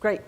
Great.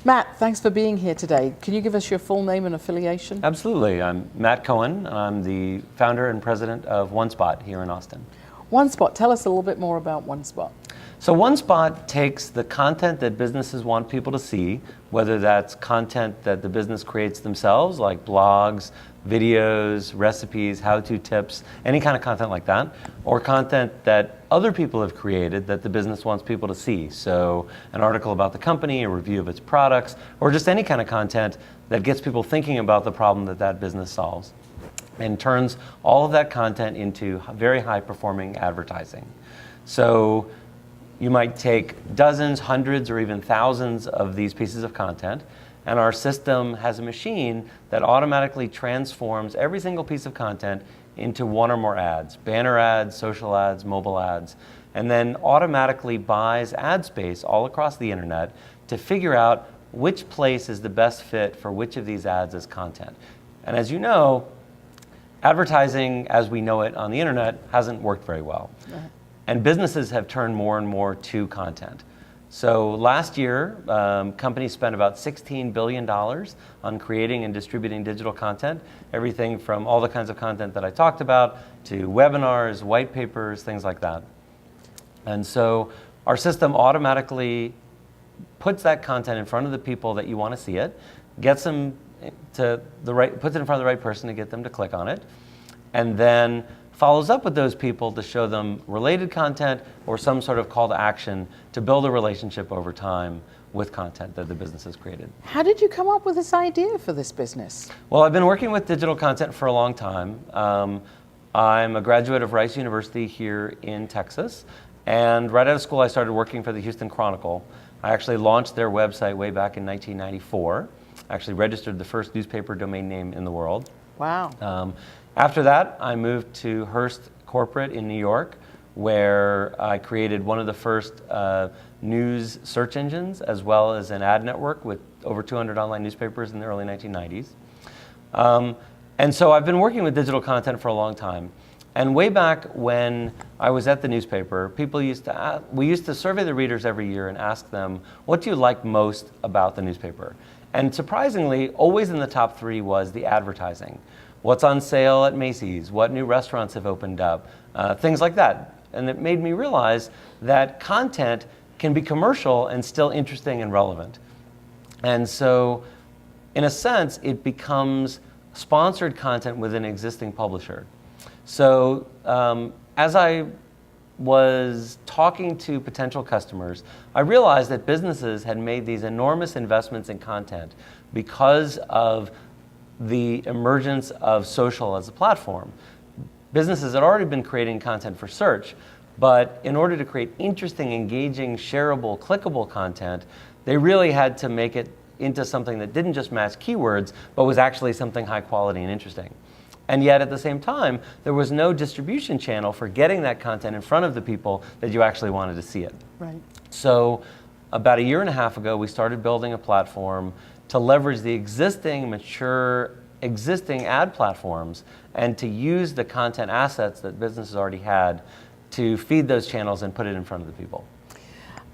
Matt, thanks for being here today. Can you give us your full name and affiliation? Absolutely. I'm Matt Cohen. I'm the founder and president of OneSpot here in Austin. OneSpot, tell us a little bit more about OneSpot. So OneSpot takes the content that businesses want people to see, whether that's content that the business creates themselves, like blogs, videos, recipes, how-to tips, any kind of content like that, or content that other people have created that the business wants people to see. So an article about the company, a review of its products, or just any kind of content that gets people thinking about the problem that that business solves, and turns all of that content into very high-performing advertising. So you might take dozens, hundreds, or even thousands of these pieces of content, and our system has a machine that automatically transforms every single piece of content into one or more ads, banner ads, social ads, mobile ads, and then automatically buys ad space all across the internet to figure out which place is the best fit for which of these ads as content. And as you know, advertising as we know it on the internet hasn't worked very well. Right. And businesses have turned more and more to content. So last year, companies spent about $16 billion on creating and distributing digital content, everything from all the kinds of content that I talked about to webinars, white papers, things like that. And so our system automatically puts that content in front of the people that you want to see it, gets them to puts it in front of the right person to get them to click on it, and then follows up with those people to show them related content or some sort of call to action to build a relationship over time with content that the business has created. How did you come up with this idea for this business? Well, I've been working with digital content for a long time. I'm a graduate of Rice University here in Texas, and right out of school I started working for the Houston Chronicle. I actually launched their website way back in 1994. Actually registered the first newspaper domain name in the world. Wow. After that, I moved to Hearst Corporate in New York, where I created one of the first news search engines, as well as an ad network with over 200 online newspapers in the early 1990s. And so I've been working with digital content for a long time. And way back when I was at the newspaper, we used to survey the readers every year and ask them, what do you like most about the newspaper? And surprisingly, always in the top three was the advertising. What's on sale at Macy's? What new restaurants have opened up? Things like that. And it made me realize that content can be commercial and still interesting and relevant. And so, in a sense, it becomes sponsored content with an existing publisher. So, as I was talking to potential customers, I realized that businesses had made these enormous investments in content because of the emergence of social as a platform. Businesses had already been creating content for search, but in order to create interesting, engaging, shareable, clickable content, they really had to make it into something that didn't just match keywords, but was actually something high quality and interesting. And yet at the same time, there was no distribution channel for getting that content in front of the people that you actually wanted to see it. Right. So about a year and a half ago, we started building a platform to leverage the existing, mature, existing ad platforms and to use the content assets that businesses already had to feed those channels and put it in front of the people.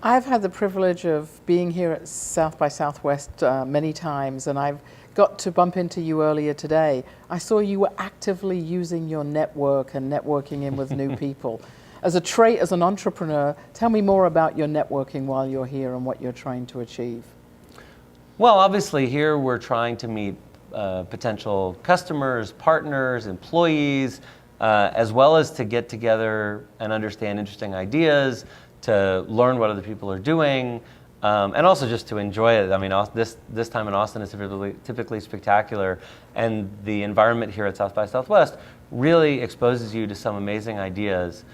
I've had the privilege of being here at South by Southwest many times, and I've got to bump into you earlier today. I saw you were actively using your network and networking in with new people. As a trait, as an entrepreneur, tell me more about your networking while you're here and what you're trying to achieve. Well, obviously here we're trying to meet potential customers, partners, employees, as well as to get together and understand interesting ideas, to learn what other people are doing, and also just to enjoy it. I mean, this time in Austin is typically spectacular, and the environment here at South by Southwest really exposes you to some amazing ideas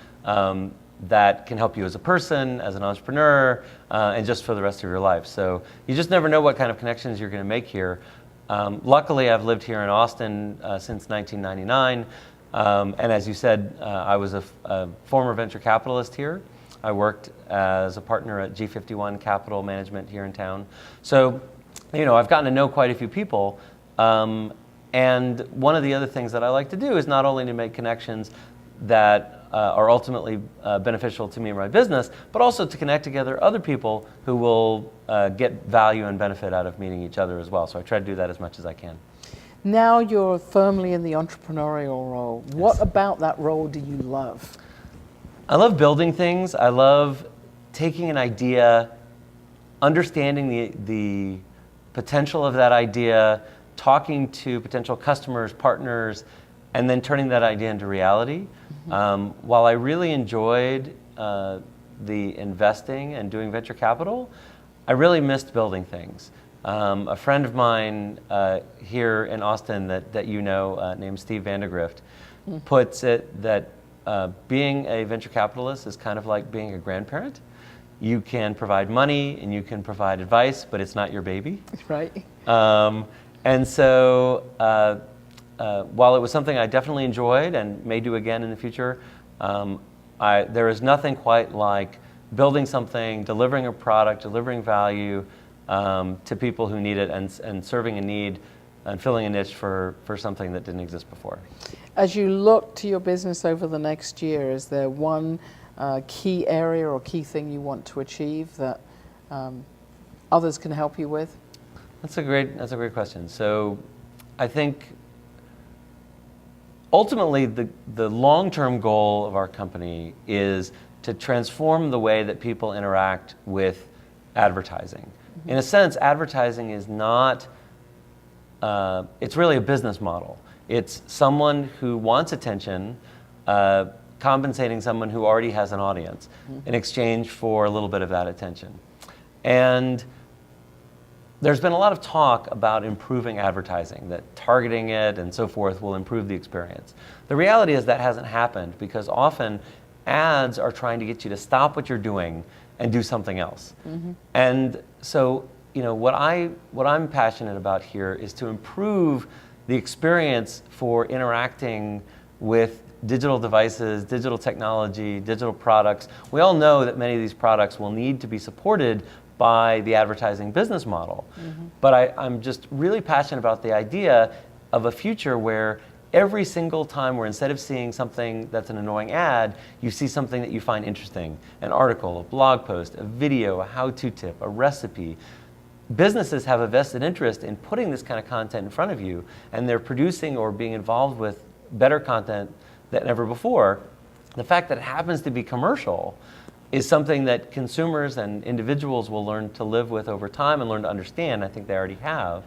that can help you as a person, as an entrepreneur, and just for the rest of your life. So you just never know what kind of connections you're going to make here. Luckily, I've lived here in Austin since 1999, and as you said, I was a former venture capitalist here. I worked as a partner at G51 Capital Management here in town. So, you know, I've gotten to know quite a few people. And one of the other things that I like to do is not only to make connections that are ultimately beneficial to me and my business, but also to connect together other people who will get value and benefit out of meeting each other as well. So I try to do that as much as I can. Now you're firmly in the entrepreneurial role. Yes. What about that role do you love? I love building things. I love taking an idea, understanding the potential of that idea, talking to potential customers, partners, and then turning that idea into reality. While I really enjoyed the investing and doing venture capital, I really missed building things. A friend of mine here in Austin that you know, named Steve Vandergrift, puts it that being a venture capitalist is kind of like being a grandparent. You can provide money and you can provide advice, but it's not your baby. Right. And so while it was something I definitely enjoyed and may do again in the future, there is nothing quite like building something, delivering a product, delivering value to people who need it, and serving a need and filling a niche for something that didn't exist before. As you look to your business over the next year, is there one key area or key thing you want to achieve that others can help you with? That's a great question. So I think ultimately the long-term goal of our company is to transform the way that people interact with advertising. In a sense, advertising is not, it's really a business model. It's someone who wants attention compensating someone who already has an audience in exchange for a little bit of that attention. And there's been a lot of talk about improving advertising, that targeting it and so forth will improve the experience. The reality is that hasn't happened because often ads are trying to get you to stop what you're doing and do something else. And so, you know, what I'm passionate about here is to improve the experience for interacting with digital devices, digital technology, digital products. We all know that many of these products will need to be supported by the advertising business model. But I'm just really passionate about the idea of a future where every single time where instead of seeing something that's an annoying ad, you see something that you find interesting, an article, a blog post, a video, a how-to tip, a recipe. Businesses have a vested interest in putting this kind of content in front of you, and they're producing or being involved with better content than ever before. The fact that it happens to be commercial is something that consumers and individuals will learn to live with over time and learn to understand. I think they already have.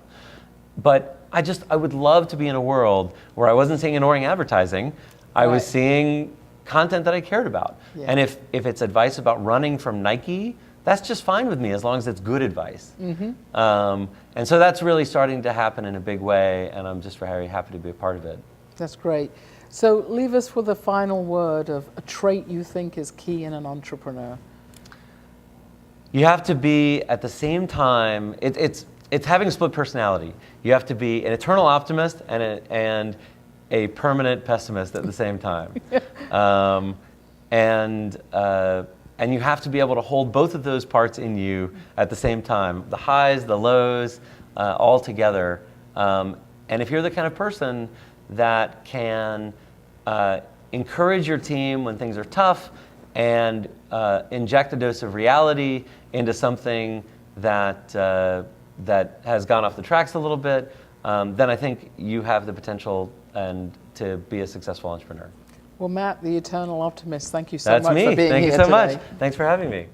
But I would love to be in a world where I wasn't seeing annoying advertising. I was seeing content that I cared about. Yeah. And if it's advice about running from Nike, that's just fine with me as long as it's good advice. And so that's really starting to happen in a big way, and I'm just very happy to be a part of it. That's great. So leave us with a final word of a trait you think is key in an entrepreneur. You have to be at the same time, it's having a split personality. You have to be an eternal optimist and a permanent pessimist at the same time. And you have to be able to hold both of those parts in you at the same time, the highs, the lows, all together. And if you're the kind of person that can encourage your team when things are tough and inject a dose of reality into something that has gone off the tracks a little bit, then I think you have the potential to be a successful entrepreneur. Well, Matt, the eternal optimist, thank you so much for being here today. Thank you so much. Thanks for having me.